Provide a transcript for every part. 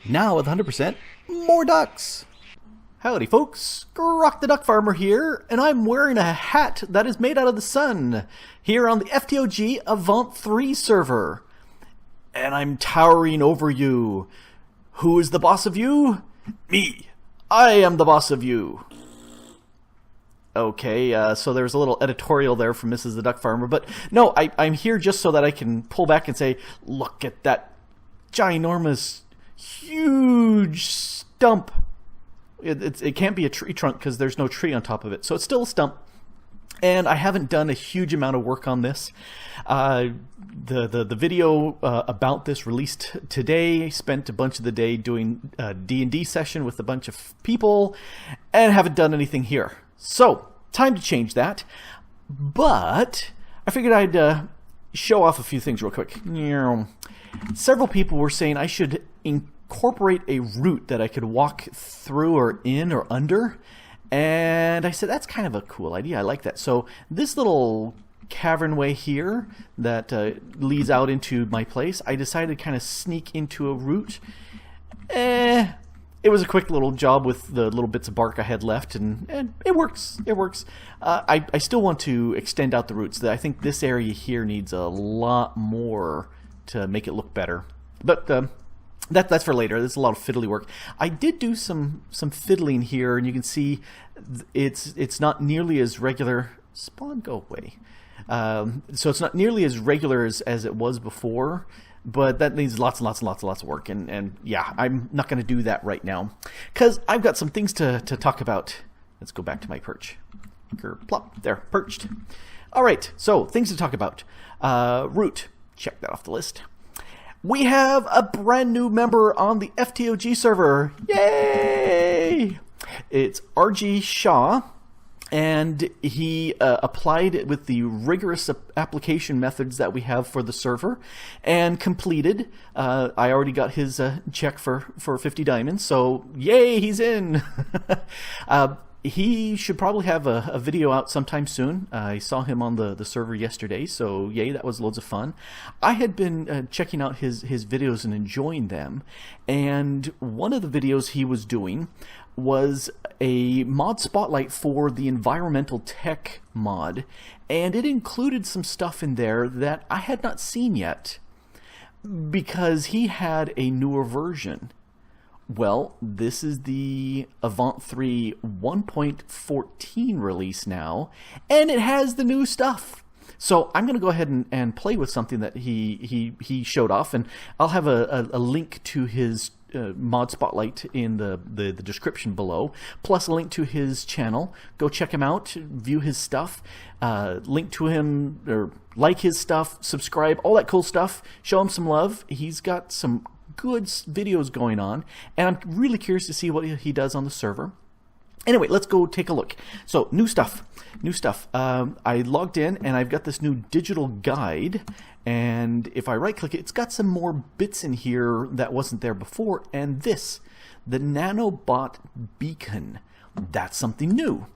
Now with 100% more ducks. Howdy folks, Grok the DuckFarmer here, and I'm wearing a hat that is made out of the sun here on the FTOG Avant3 server. And I'm towering over you. Who is the boss of you? Me. I am the boss of you. Okay, so there's a little editorial there from Mrs. the DuckFarmer, but no, I'm here just so that I can pull back and say, look at that ginormous, huge stump. It can't be a tree trunk because there's no tree on top of it, so it's still a stump. And I haven't done a huge amount of work on this. The video about this released today. Spent a bunch of the day doing a D&D session with a bunch of people, and haven't done anything here. So, time to change that. But I figured I'd show off a few things real quick. Several people were saying I should incorporate a route that I could walk through or in or under. And I said, that's kind of a cool idea. I like that. So this little cavern way here that leads out into my place, I decided to kind of sneak into a route. It was a quick little job with the little bits of bark I had left, and it works. It works. I still want to extend out the routes. I think this area here needs a lot more to make it look better. But that's for later. There's a lot of fiddly work. I did do some fiddling here, and you can see it's not nearly as regular. Spawn, go away. So it's not nearly as regular as it was before, but that needs lots and lots and lots and lots of work. And yeah, I'm not going to do that right now because I've got some things to talk about. Let's go back to my perch. Plop, there, perched. All right, so things to talk about. Route, check that off the list. We have a brand new member on the FTOG server. Yay! It's RG Shaw, and he applied it with the rigorous application methods that we have for the server and completed. I already got his check for 50 diamonds, so yay, he's in. He should probably have a video out sometime soon. I saw him on the server yesterday, so yay, that was loads of fun. I had been checking out his videos and enjoying them, and one of the videos he was doing was a mod spotlight for the environmental tech mod, and it included some stuff in there that I had not seen yet because he had a newer version. Well, this is the Avant3 1.14 release now, and it has the new stuff. So I'm going to go ahead and play with something that he showed off, and I'll have a link to his mod spotlight in the description below, plus a link to his channel. Go check him out, view his stuff, link to him, or like his stuff, subscribe, all that cool stuff. Show him some love. He's got some good videos going on, and I'm really curious to see what he does on the server. Anyway, let's go take a look. So, new stuff. I logged in, and I've got this new digital guide, and if I right-click it, it's got some more bits in here that wasn't there before, and this, the Nano Bot Beacon. That's something new.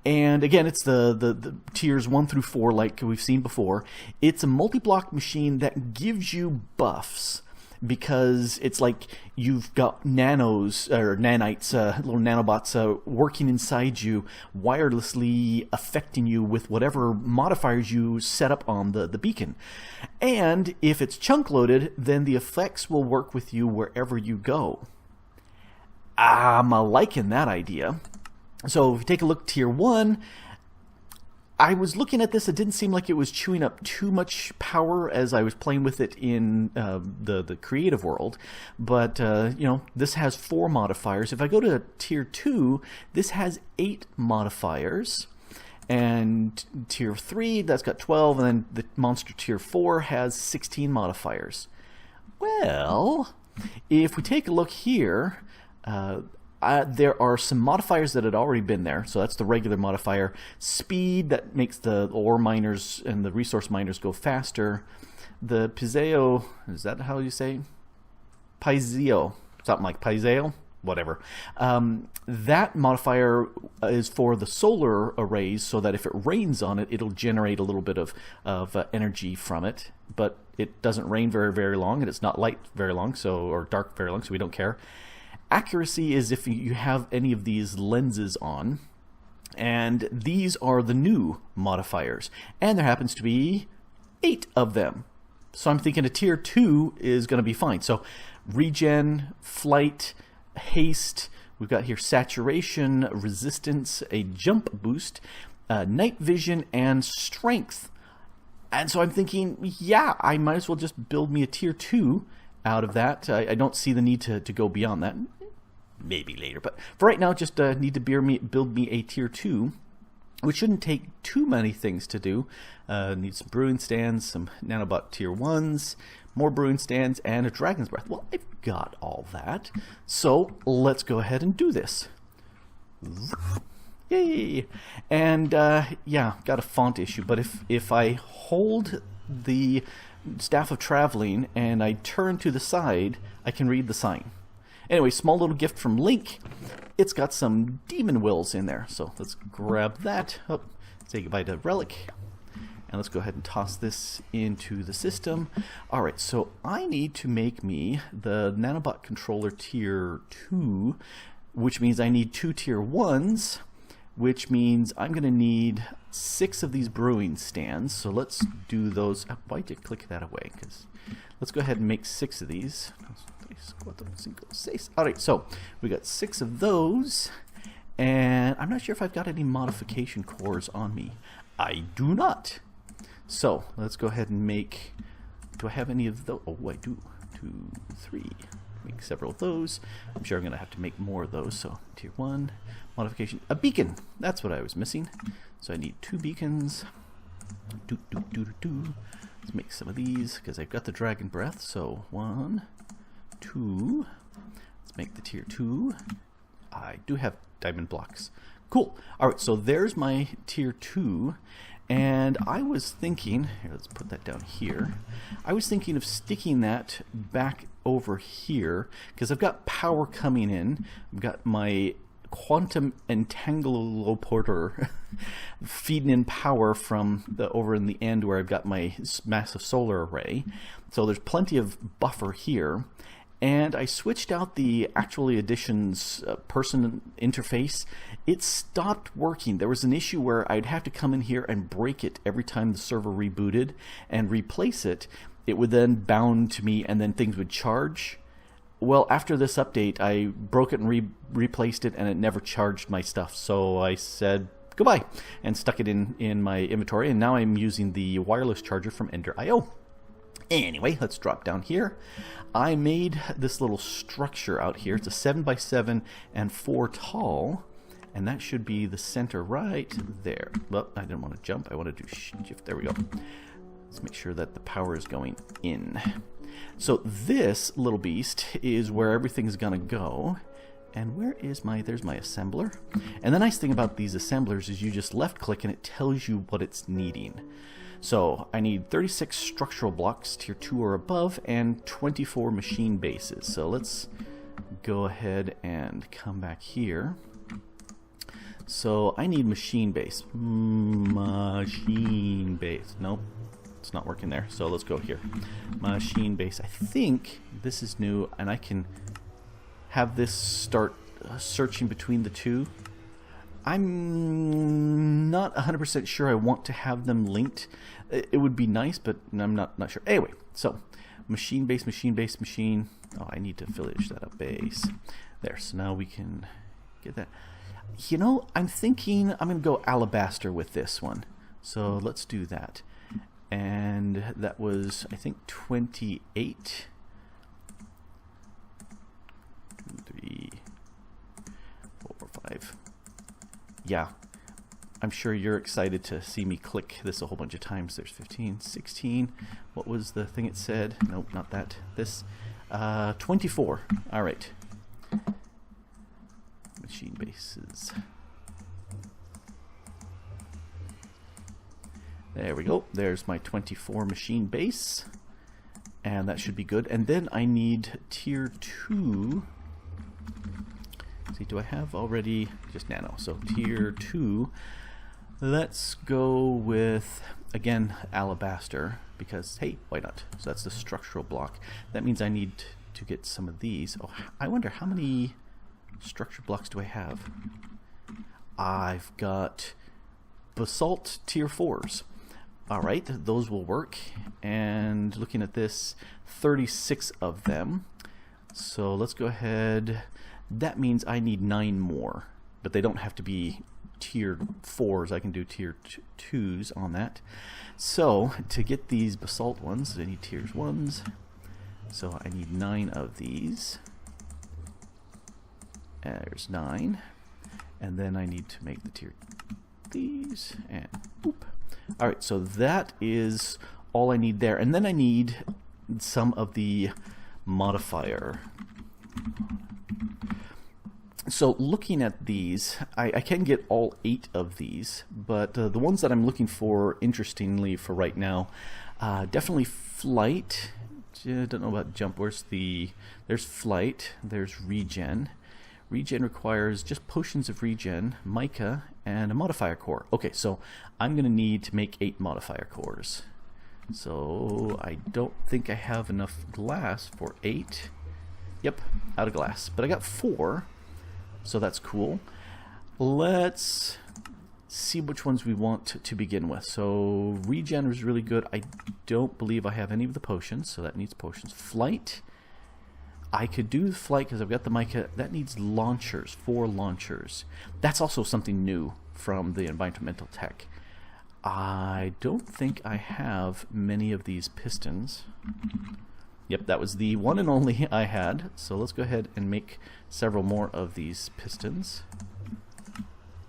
And again, it's the tiers 1 through 4 like we've seen before. It's a multi-block machine that gives you buffs, because it's like you've got nanos or nanites, little nanobots working inside you, wirelessly affecting you with whatever modifiers you set up on the beacon. And if it's chunk loaded, then the effects will work with you wherever you go. I'm liking that idea. So if you take a look, tier 1, I was looking at this, it didn't seem like it was chewing up too much power as I was playing with it in the creative world, but you know, this has 4 modifiers. If I go to tier 2, this has 8 modifiers, and tier 3, that's got 12, and then the monster tier 4 has 16 modifiers. Well, if we take a look here, there are some modifiers that had already been there. So that's the regular modifier. Speed, that makes the ore miners and the resource miners go faster. The Pizeo, is that how you say? Pizeo, something like Pizeo. whatever. That modifier is for the solar arrays, so that if it rains on it, it'll generate a little bit of energy from it. But it doesn't rain very, very long, and it's not light very long, or dark very long, so we don't care. Accuracy is if you have any of these lenses on, and these are the new modifiers, and there happens to be 8 of them. So I'm thinking a tier 2 is going to be fine. So regen, flight, haste, we've got here saturation, resistance, a jump boost, night vision, and strength. And so I'm thinking, yeah, I might as well just build me a tier 2 out of that. I don't see the need to go beyond that. Maybe later, but for right now, just need to build me a tier 2, which shouldn't take too many things to do. Need some brewing stands, some nanobot tier 1s, more brewing stands, and a dragon's breath. Well, I've got all that, so let's go ahead and do this. Yay! And yeah, got a font issue, but if I hold the Staff of Traveling and I turn to the side, I can read the sign. Anyway, small little gift from Link. It's got some demon wills in there, so let's grab that. Oh, say goodbye to Relic. And let's go ahead and toss this into the system. Alright, so I need to make me the Nanobot controller tier 2, which means I need 2 tier 1s, which means I'm going to need 6 of these brewing stands. So let's do those. Why did I click that away? Because let's go ahead and make 6 of these. Alright, so we got 6 of those, and I'm not sure if I've got any modification cores on me. I do not. So let's go ahead and make, do I have any of those? Oh, I do. 2, 3. Make several of those. I'm sure I'm going to have to make more of those. So tier 1 modification, a beacon. That's what I was missing. So I need 2 beacons. Let's make some of these because I've got the dragon breath. So 1, 2. Let's make the tier 2. I do have diamond blocks. Cool. Alright, so there's my tier 2. And I was thinking, here, let's put that down here. I was thinking of sticking that back over here because I've got power coming in. I've got my quantum entangloporter feeding in power from the over in the end where I've got my massive solar array. So there's plenty of buffer here. And I switched out the Actually Editions person interface. It stopped working. There was an issue where I'd have to come in here and break it every time the server rebooted and replace it. It would then bound to me and then things would charge. Well, after this update, I broke it and replaced it, and it never charged my stuff. So I said goodbye and stuck it in my inventory. And now I'm using the wireless charger from Ender.io. Anyway, let's drop down here. I made this little structure out here. It's a 7x7 and 4 tall, and that should be the center right there. Well, I didn't want to jump. I want to do shift. There we go. Let's make sure that the power is going in. So this little beast is where everything's gonna go. And where is there's my assembler. And the nice thing about these assemblers is you just left click and it tells you what it's needing. So I need 36 structural blocks, tier 2 or above, and 24 machine bases. So let's go ahead and come back here. So I need machine base. Machine base. Nope, it's not working there. So let's go here. Machine base. I think this is new, and I can have this start searching between the two. I'm not 100% sure I want to have them linked. It would be nice, but I'm not sure. Anyway, so machine base, machine base, machine. Oh, I need to finish that up. Base. There. So now we can get that. You know, I'm thinking I'm going to go alabaster with this one. So let's do that. And that was, I think, 28. 2, 3, 4, 5. Yeah, I'm sure you're excited to see me click this a whole bunch of times. There's 15, 16. What was the thing it said? Nope, not that. This. 24. All right. Machine bases. There we go. There's my 24 machine base. And that should be good. And then I need tier 2. See, do I have already just nano? So tier 2. Let's go with, again, alabaster, because, hey, why not? So that's the structural block. That means I need to get some of these. Oh, I wonder how many structure blocks do I have? I've got basalt tier 4s. All right, those will work. And looking at this, 36 of them. So let's go ahead. That means I need 9 more, but they don't have to be tier 4s. I can do tier 2s on that. So to get these basalt ones, I need tiers 1s. So I need 9 of these. There's 9. And then I need to make the tier these and boop. Alright, so that is all I need there. And then I need some of the modifier. So looking at these, I can get all 8 of these, but the ones that I'm looking for, interestingly for right now, definitely flight. I don't know about jump. There's flight, there's regen. Regen requires just potions of regen, mica, and a modifier core. Okay, so I'm going to need to make 8 modifier cores. So I don't think I have enough glass for 8. Yep, out of glass. But I got 4. So that's cool. Let's see which ones we want to begin with. So regen is really good. I don't believe I have any of the potions, so that needs potions. Flight, I could do flight because I've got the mica. That needs launchers, 4 launchers. That's also something new from the environmental tech. I don't think I have many of these pistons. Yep, that was the one and only I had. So let's go ahead and make several more of these pistons.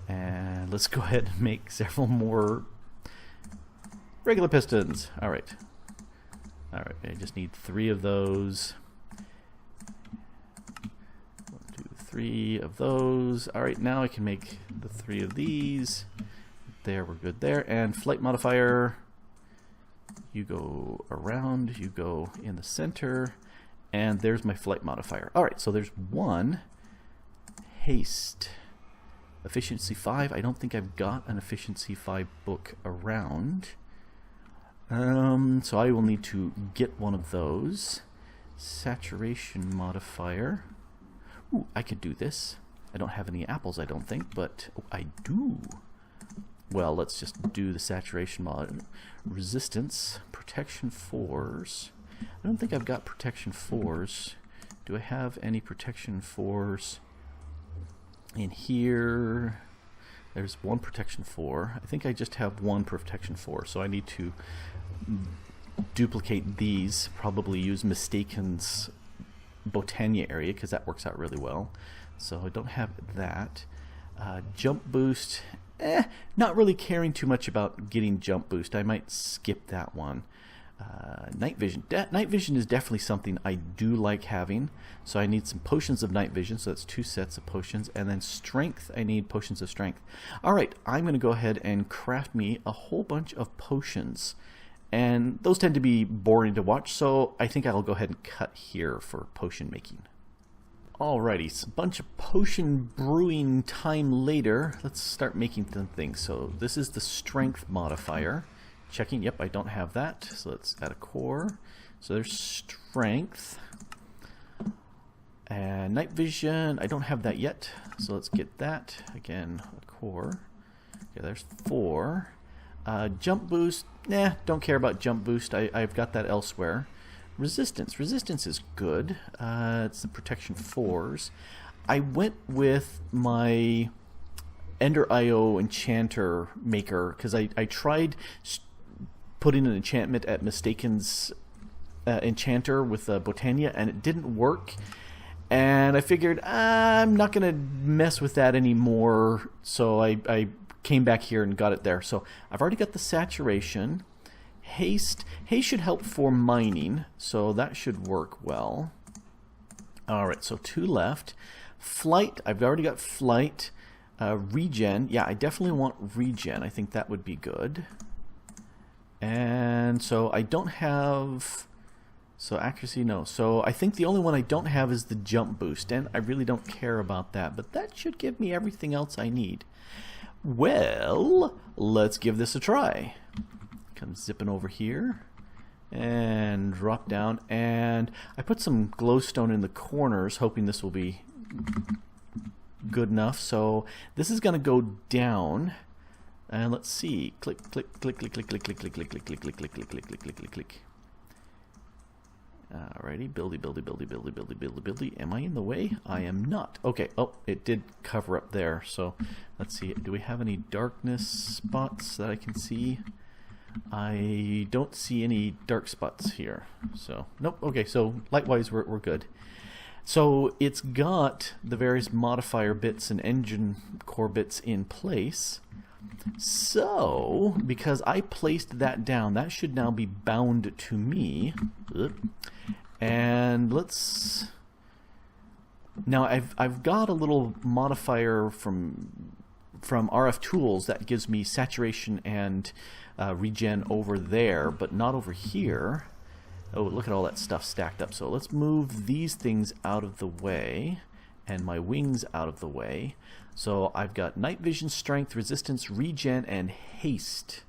And let's go ahead and make several more regular pistons. All right. All right, I just need 3 of those. 1, 2, 3 of those. All right, now I can make the 3 of these. There, we're good there. And flight modifier. You go around, you go in the center, and there's my flight modifier. Alright, so there's 1. Haste. Efficiency 5. I don't think I've got an efficiency 5 book around. So I will need to get one of those. Saturation modifier. Ooh, I could do this. I don't have any apples, I don't think, but oh, I do. Well, let's just do the saturation mod. Resistance, protection 4s. I don't think I've got protection 4s. Do I have any protection 4s in here? There's 1 protection 4. I think I just have 1 protection 4, so I need to duplicate these. Probably use Mistaken's Botania area because that works out really well. So I don't have that. Jump boost. Not really caring too much about getting jump boost. I might skip that one. Night vision. Night vision is definitely something I do like having. So I need some potions of night vision. So that's 2 sets of potions. And then strength, I need potions of strength. Alright, I'm going to go ahead and craft me a whole bunch of potions. And those tend to be boring to watch. So I think I'll go ahead and cut here for potion making. Alrighty, so a bunch of potion brewing time later. Let's start making some things. So this is the strength modifier. Checking, yep, I don't have that. So let's add a core. So there's strength. And night vision, I don't have that yet. So let's get that. Again, a core. Okay, there's 4. Jump boost, nah, don't care about jump boost. I've got that elsewhere. Resistance. Resistance is good. It's the protection 4s. I went with my Ender IO enchanter maker because I tried putting an enchantment at Mistaken's enchanter with Botania and it didn't work. And I figured I'm not going to mess with that anymore. So I came back here and got it there. So I've already got the saturation. Haste. Haste should help for mining, so that should work well. Alright, so 2 left. Flight, I've already got flight. Regen, yeah, I definitely want regen. I think that would be good. And so I don't have So accuracy, no. So I think the only one I don't have is the jump boost, and I really don't care about that, but that should give me everything else I need. Well, let's give this a try. Come zipping over here and drop down, and I put some glowstone in the corners hoping this will be good enough. So this is going to go down, and let's see. Click, click, click, click, click, click, click, click, click, click, click, click, click, click, click, click, click, click, click. Alrighty, buildy, buildy, buildy, buildy, buildy, buildy, buildy. Am I in the way? I am not. Okay, oh, it did cover up there. So let's see. Do we have any darkness spots that I can see? I don't see any dark spots here. So, nope. Okay, so light-wise, we're good. So it's got the various modifier bits and engine core bits in place. So, because I placed that down, that should now be bound to me. And let's... Now, I've got a little modifier from RF Tools that gives me saturation and regen over there, but not over here. Oh, look at all that stuff stacked up. So let's move these things out of the way and my wings out of the way. So I've got night vision, strength, resistance, regen, and haste.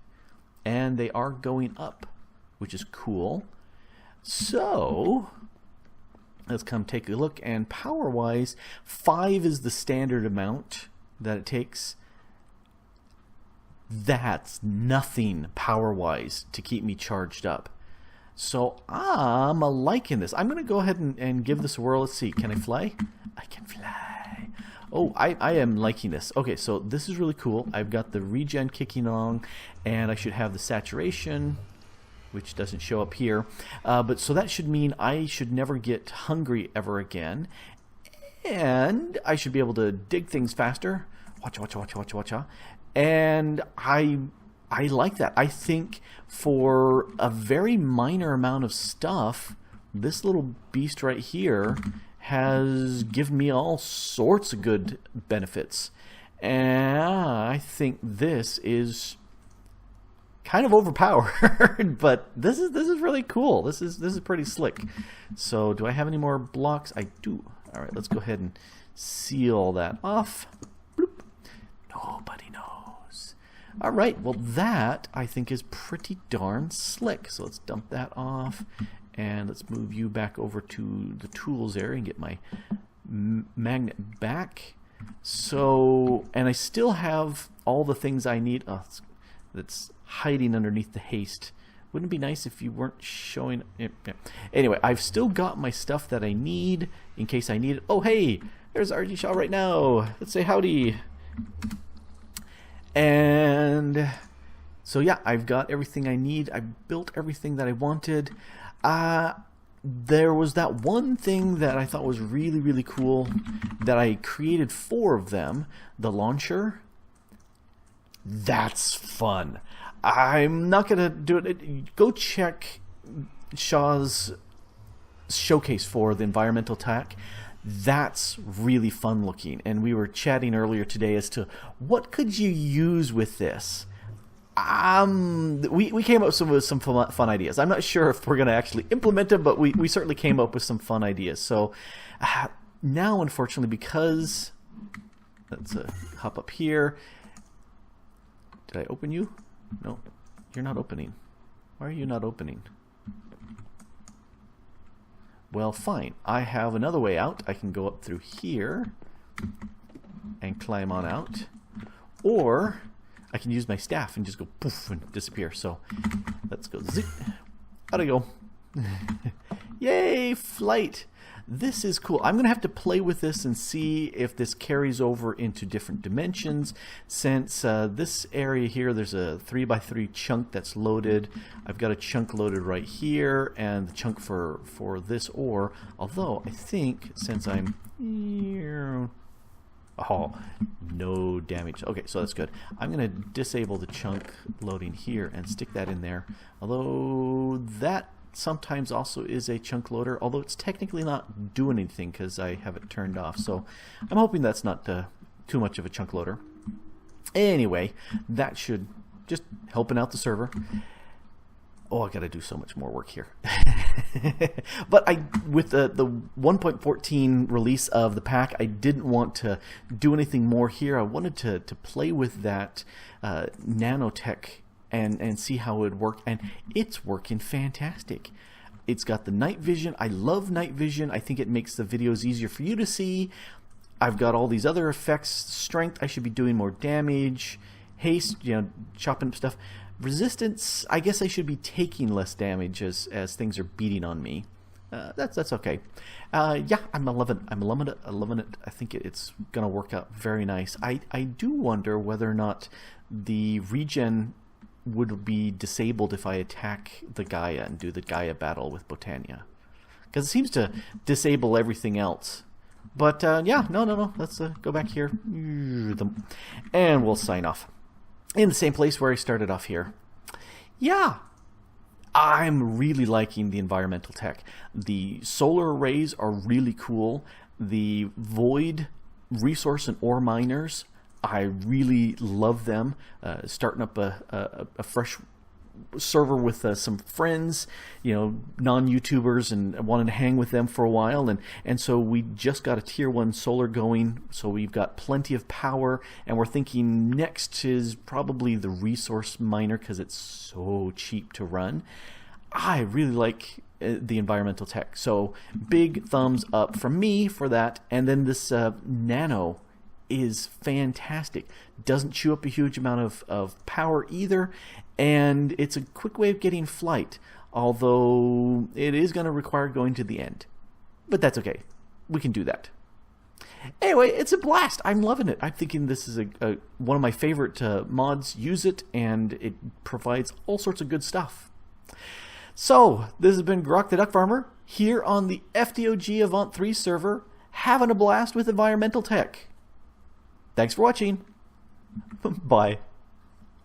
And they are going up, which is cool. So let's come take a look. And power-wise, 5 is the standard amount that it takes. That's nothing power-wise to keep me charged up. So I'm liking this. I'm going to go ahead and give this a whirl. Let's see. Can I fly? I can fly. Oh, I am liking this. Okay, so this is really cool. I've got the regen kicking on, and I should have the saturation, which doesn't show up here. But so that should mean I should never get hungry ever again. And I should be able to dig things faster. Watcha. And I like that. I think for a very minor amount of stuff, this little beast right here has given me all sorts of good benefits. And I think this is kind of overpowered, but this is really cool. This is pretty slick. So do I have any more blocks? I do. All right, let's go ahead and seal that off. Bloop. Nobody knows. All right, well that I think is pretty darn slick. So let's dump that off, and let's move you back over to the tools area and get my magnet back. So, and I still have all the things I need. Oh, that's hiding underneath the haste. Wouldn't it be nice if you weren't showing? Anyway, I've still got my stuff that I need in case I need it. Oh, hey, there's RG Shaw right now. Let's say howdy. And so yeah, I've got everything I need. I built everything that I wanted. There was that one thing that I thought was really, really cool that I created 4 of them. The launcher. That's fun. I'm not going to do it. Go check Shaw's showcase for the environmental attack. That's really fun looking. And we were chatting earlier today as to what could you use with this. We came up with some fun ideas. I'm not sure if we're going to actually implement them, but we certainly came up with some fun ideas. So now, unfortunately, because let's hop up here. Did I open you? No, you're not opening. Why are you not opening? Well, fine. I have another way out. I can go up through here and climb on out. Or I can use my staff and just go poof and disappear. So let's go zip. How'd I go? Yay, flight. This is cool. I'm going to have to play with this and see if this carries over into different dimensions. Since this area here, there's a 3x3 chunk that's loaded. I've got a chunk loaded right here, and the chunk for this ore. Although, I think since I'm here... Oh, no damage. Okay, so that's good. I'm going to disable the chunk loading here and stick that in there. Although that sometimes also is a chunk loader, although it's technically not doing anything because I have it turned off. So I'm hoping that's not too much of a chunk loader. Anyway, that should just helping out the server. Oh, I got to do so much more work here. But with the 1.14 release of the pack, I didn't want to do anything more here. I wanted to play with that nanotech and see how it would work, and it's working fantastic. It's got the night vision. I love night vision. I think it makes the videos easier for you to see. I've got all these other effects. Strength, I should be doing more damage. Haste, chopping up stuff. Resistance, I guess I should be taking less damage as things are beating on me. That's okay. Yeah, I'm loving it. I think it's going to work out very nice. I do wonder whether or not the regen would be disabled if I attack the Gaia and do the Gaia battle with Botania. Because it seems to disable everything else. But yeah, no. Let's go back here. And we'll sign off. In the same place where I started off here. Yeah, I'm really liking the environmental tech. The solar arrays are really cool. The void resource and ore miners, I really love them. Starting up a fresh server with some friends, non-YouTubers, and wanted to hang with them for a while, and so we just got a tier 1 solar going, so we've got plenty of power, and we're thinking next is probably the resource miner because it's so cheap to run. I really like the environmental tech, so big thumbs up from me for that. And then this nano is fantastic. Doesn't chew up a huge amount of power either, and it's a quick way of getting flight, although it is going to require going to the end. But that's okay. We can do that. Anyway, it's a blast. I'm loving it. I'm thinking this is one of my favorite mods. Use it, and it provides all sorts of good stuff. So, this has been Grok the DuckFarmer here on the FTOG Avant3 server, having a blast with environmental tech. Thanks for watching. Bye.